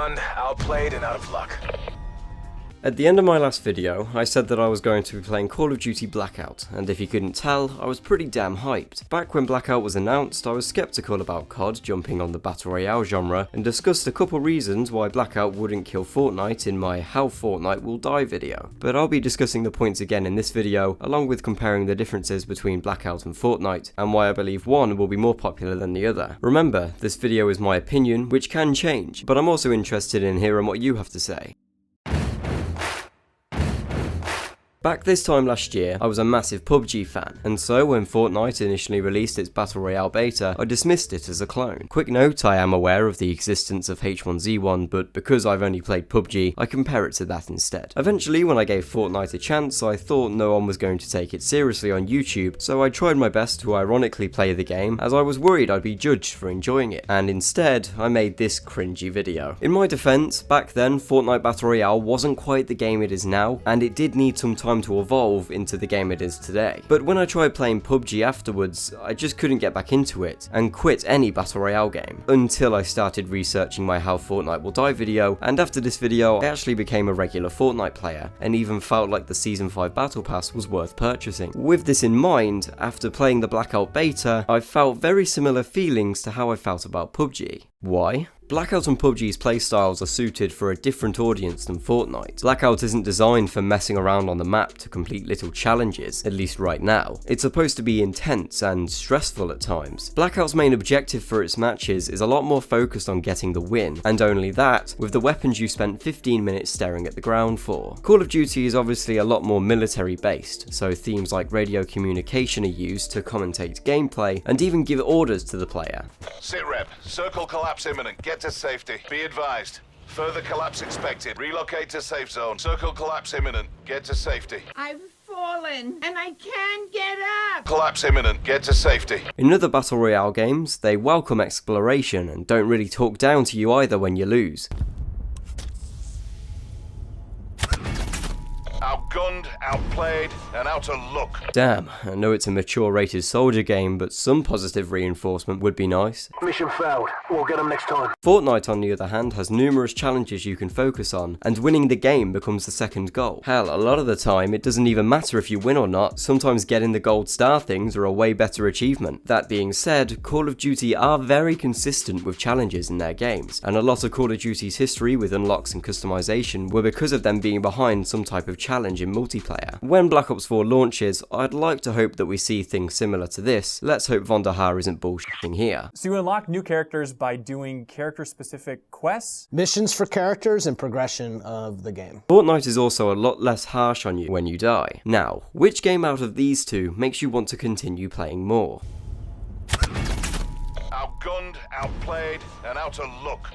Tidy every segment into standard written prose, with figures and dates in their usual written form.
Outgunned, outplayed, and out of luck. At the end of my last video, I said that I was going to be playing Call of Duty Blackout, and if you couldn't tell, I was pretty damn hyped. Back when Blackout was announced, I was skeptical about COD jumping on the Battle Royale genre, and discussed a couple reasons why Blackout wouldn't kill Fortnite in my How Fortnite Will Die video. But I'll be discussing the points again in this video, along with comparing the differences between Blackout and Fortnite, and why I believe one will be more popular than the other. Remember, this video is my opinion, which can change, but I'm also interested in hearing what you have to say. Back this time last year, I was a massive PUBG fan, and so when Fortnite initially released its Battle Royale beta, I dismissed it as a clone. Quick note, I am aware of the existence of H1Z1, but because I've only played PUBG, I compare it to that instead. Eventually, when I gave Fortnite a chance, I thought no one was going to take it seriously on YouTube, so I tried my best to ironically play the game, as I was worried I'd be judged for enjoying it, and instead, I made this cringy video. In my defense, back then, Fortnite Battle Royale wasn't quite the game it is now, and it did need some time to evolve into the game it is today. But when I tried playing PUBG afterwards, I just couldn't get back into it, and quit any Battle Royale game, until I started researching my How Fortnite Will Die video, and after this video I actually became a regular Fortnite player, and even felt like the Season 5 Battle Pass was worth purchasing. With this in mind, after playing the Blackout beta, I felt very similar feelings to how I felt about PUBG. Why? Blackout and PUBG's playstyles are suited for a different audience than Fortnite. Blackout isn't designed for messing around on the map to complete little challenges, at least right now. It's supposed to be intense and stressful at times. Blackout's main objective for its matches is a lot more focused on getting the win, and only that, with the weapons you spent 15 minutes staring at the ground for. Call of Duty is obviously a lot more military based, so themes like radio communication are used to commentate gameplay and even give orders to the player. Sit rep, circle collapse imminent, get to safety. Be advised. Further collapse expected. Relocate to safe zone. Circle collapse imminent. Get to safety. I've fallen and I can't get up. Collapse imminent. Get to safety. In other Battle Royale games, they welcome exploration and don't really talk down to you either when you lose. Outgunned, outplayed, and out of luck. Damn, I know it's a mature rated soldier game, but some positive reinforcement would be nice. Mission failed. We'll get them next time. Fortnite, on the other hand, has numerous challenges you can focus on, and winning the game becomes the second goal. Hell, a lot of the time, it doesn't even matter if you win or not. Sometimes getting the gold star things are a way better achievement. That being said, Call of Duty are very consistent with challenges in their games, and a lot of Call of Duty's history with unlocks and customization were because of them being behind some type of challenge in multiplayer. When Black Ops 4 launches, I'd like to hope that we see things similar to this. Let's hope Von der Haar isn't bullshitting here. So you unlock new characters by doing character-specific quests? Missions for characters and progression of the game. Fortnite is also a lot less harsh on you when you die. Now, which game out of these two makes you want to continue playing more? Outgunned, outplayed, and out of luck.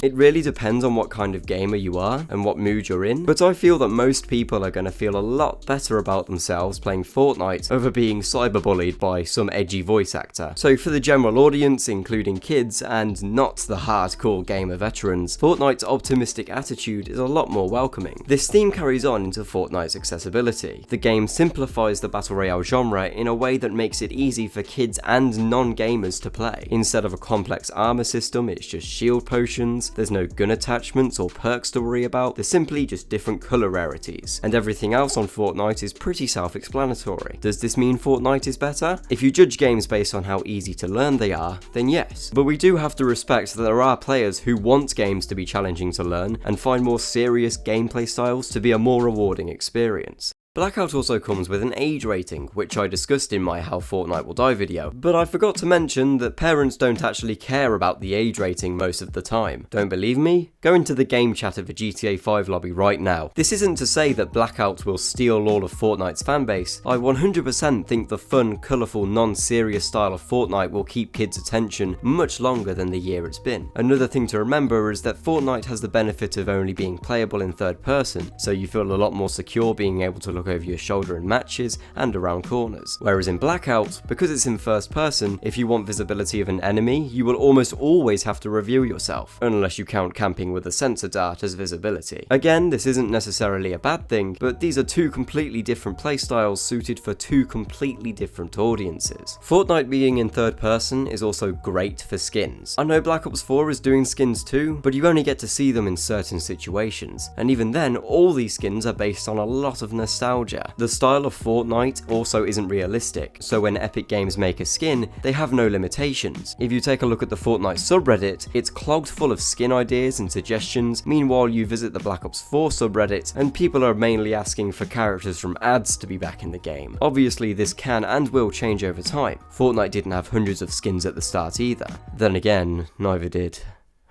It really depends on what kind of gamer you are and what mood you're in, but I feel that most people are going to feel a lot better about themselves playing Fortnite over being cyberbullied by some edgy voice actor. So for the general audience, including kids and not the hardcore gamer veterans, Fortnite's optimistic attitude is a lot more welcoming. This theme carries on into Fortnite's accessibility. The game simplifies the Battle Royale genre in a way that makes it easy for kids and non-gamers to play. Instead of a complex armor system, it's just shield potions. There's no gun attachments or perks to worry about, they're simply just different colour rarities. And everything else on Fortnite is pretty self-explanatory. Does this mean Fortnite is better? If you judge games based on how easy to learn they are, then yes. But we do have to respect that there are players who want games to be challenging to learn and find more serious gameplay styles to be a more rewarding experience. Blackout also comes with an age rating, which I discussed in my How Fortnite Will Die video, but I forgot to mention that parents don't actually care about the age rating most of the time. Don't believe me? Go into the game chat of a GTA 5 lobby right now. This isn't to say that Blackout will steal all of Fortnite's fanbase. I 100% think the fun, colourful, non-serious style of Fortnite will keep kids' attention much longer than the year it's been. Another thing to remember is that Fortnite has the benefit of only being playable in third person, so you feel a lot more secure being able to look look over your shoulder in matches and around corners. Whereas in Blackout, because it's in first person, if you want visibility of an enemy, you will almost always have to reveal yourself, unless you count camping with a sensor dart as visibility. Again, this isn't necessarily a bad thing, but these are two completely different playstyles suited for two completely different audiences. Fortnite being in third person is also great for skins. I know Black Ops 4 is doing skins too, but you only get to see them in certain situations, and even then, all these skins are based on a lot of nostalgia. The style of Fortnite also isn't realistic, so when Epic Games make a skin, they have no limitations. If you take a look at the Fortnite subreddit, it's clogged full of skin ideas and suggestions. Meanwhile, you visit the Black Ops 4 subreddit, and people are mainly asking for characters from ads to be back in the game. Obviously, this can and will change over time. Fortnite didn't have hundreds of skins at the start either. Then again, neither did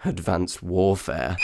Advanced Warfare.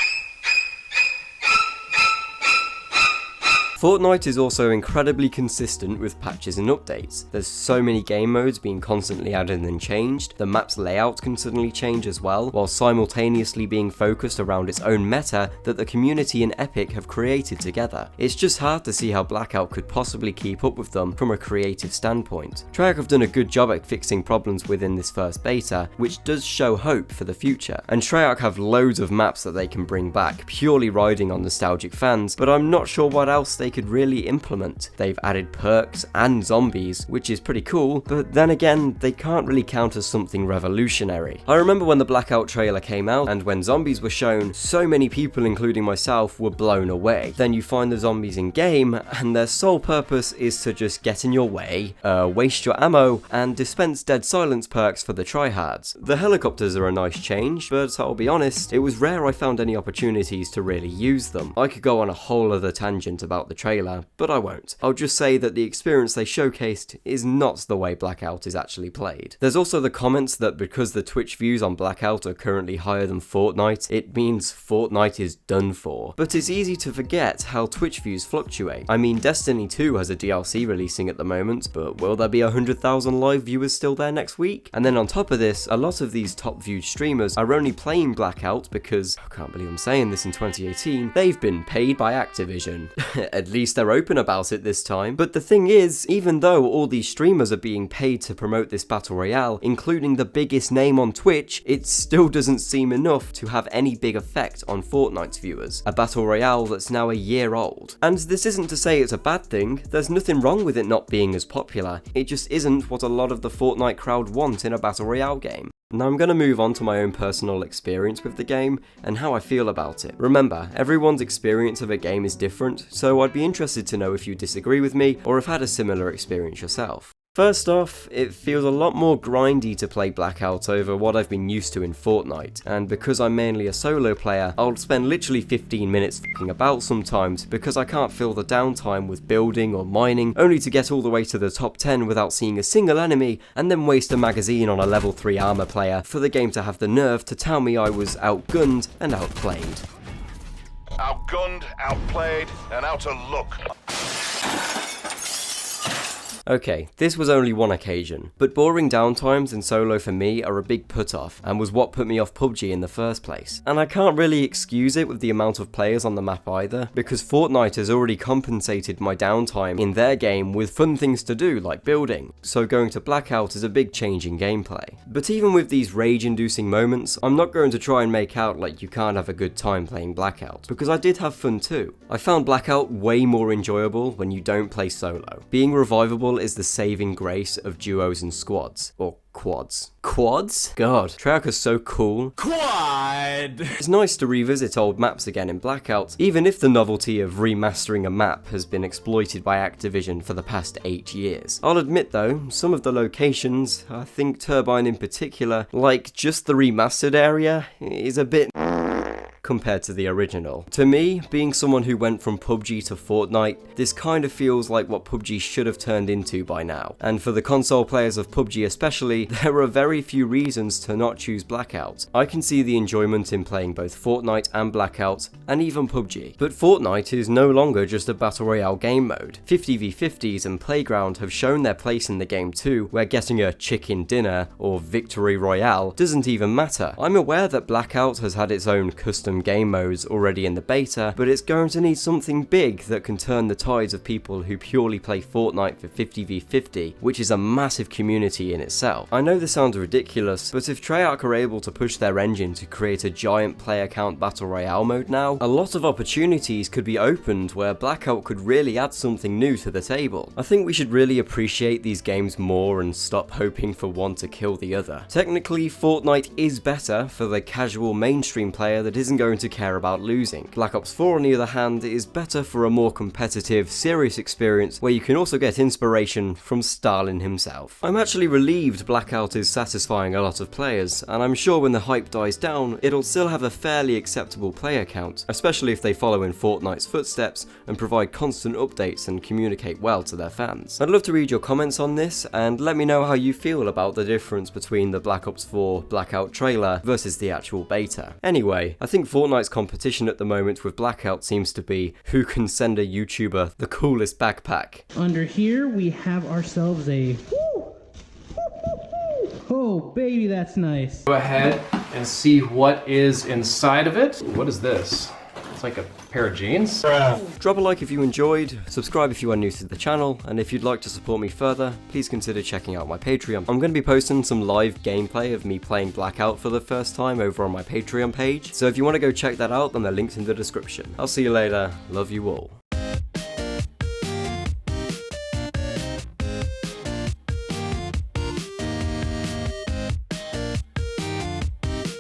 Fortnite is also incredibly consistent with patches and updates. There's so many game modes being constantly added and changed, the map's layout can suddenly change as well, while simultaneously being focused around its own meta that the community and Epic have created together. It's just hard to see how Blackout could possibly keep up with them from a creative standpoint. Treyarch have done a good job at fixing problems within this first beta, which does show hope for the future. And Treyarch have loads of maps that they can bring back, purely riding on nostalgic fans, but I'm not sure what else they could really implement. They've added perks and zombies, which is pretty cool, but then again, they can't really count as something revolutionary. I remember when the Blackout trailer came out, and when zombies were shown, so many people, including myself, were blown away. Then you find the zombies in game, and their sole purpose is to just get in your way, waste your ammo, and dispense dead silence perks for the tryhards. The helicopters are a nice change, but I'll be honest, it was rare I found any opportunities to really use them. I could go on a whole other tangent about the trailer, but I won't. I'll just say that the experience they showcased is not the way Blackout is actually played. There's also the comments that because the Twitch views on Blackout are currently higher than Fortnite, it means Fortnite is done for. But it's easy to forget how Twitch views fluctuate. I mean, Destiny 2 has a DLC releasing at the moment, but will there be 100,000 live viewers still there next week? And then on top of this, a lot of these top viewed streamers are only playing Blackout because, I can't believe I'm saying this in 2018, they've been paid by Activision. At least they're open about it this time. But the thing is, even though all these streamers are being paid to promote this battle royale, including the biggest name on Twitch, it still doesn't seem enough to have any big effect on Fortnite's viewers. A battle royale that's now a year old. And this isn't to say it's a bad thing, there's nothing wrong with it not being as popular, it just isn't what a lot of the Fortnite crowd want in a battle royale game. Now I'm going to move on to my own personal experience with the game and how I feel about it. Remember, everyone's experience of a game is different, so I'd be interested to know if you disagree with me or have had a similar experience yourself. First off, it feels a lot more grindy to play Blackout over what I've been used to in Fortnite, and because I'm mainly a solo player, I'll spend literally 15 minutes f***ing about sometimes because I can't fill the downtime with building or mining, only to get all the way to the top 10 without seeing a single enemy, and then waste a magazine on a level 3 armor player for the game to have the nerve to tell me I was outgunned and outplayed. Outgunned, outplayed, and out of luck. Okay, this was only one occasion, but boring downtimes in solo for me are a big put-off, and was what put me off PUBG in the first place. And I can't really excuse it with the amount of players on the map either, because Fortnite has already compensated my downtime in their game with fun things to do like building, so going to Blackout is a big change in gameplay. But even with these rage-inducing moments, I'm not going to try and make out like you can't have a good time playing Blackout, because I did have fun too. I found Blackout way more enjoyable when you don't play solo. Being revivable is the saving grace of duos and squads, or quads. Quads? God, Treyarch is so cool. Quad! It's nice to revisit old maps again in Blackout, even if the novelty of remastering a map has been exploited by Activision for the past 8 years. I'll admit though, some of the locations, I think Turbine in particular, like just the remastered area, is a bit compared to the original. To me, being someone who went from PUBG to Fortnite, this kind of feels like what PUBG should have turned into by now. And for the console players of PUBG especially, there are very few reasons to not choose Blackout. I can see the enjoyment in playing both Fortnite and Blackout, and even PUBG. But Fortnite is no longer just a battle royale game mode. 50v50s and Playground have shown their place in the game too, where getting a chicken dinner or victory royale doesn't even matter. I'm aware that Blackout has had its own custom some game modes already in the beta, but it's going to need something big that can turn the tides of people who purely play Fortnite for 50v50, which is a massive community in itself. I know this sounds ridiculous, but if Treyarch are able to push their engine to create a giant player count battle royale mode now, a lot of opportunities could be opened where Blackout could really add something new to the table. I think we should really appreciate these games more and stop hoping for one to kill the other. Technically, Fortnite is better for the casual mainstream player that isn't going to care about losing. Black Ops 4 on the other hand is better for a more competitive, serious experience where you can also get inspiration from Stalin himself. I'm actually relieved Blackout is satisfying a lot of players, and I'm sure when the hype dies down, it'll still have a fairly acceptable player count, especially if they follow in Fortnite's footsteps and provide constant updates and communicate well to their fans. I'd love to read your comments on this, and let me know how you feel about the difference between the Black Ops 4 Blackout trailer versus the actual beta. Anyway, I think Fortnite's competition at the moment with Blackout seems to be who can send a YouTuber the coolest backpack. Under here we have ourselves a... Oh baby, that's nice. Go ahead and see what is inside of it. What is this? It's like a pair of jeans. Drop a like if you enjoyed, subscribe if you are new to the channel, and if you'd like to support me further, please consider checking out my Patreon. I'm going to be posting some live gameplay of me playing Blackout for the first time over on my Patreon page, so if you want to go check that out, then the link's in the description. I'll see you later, love you all.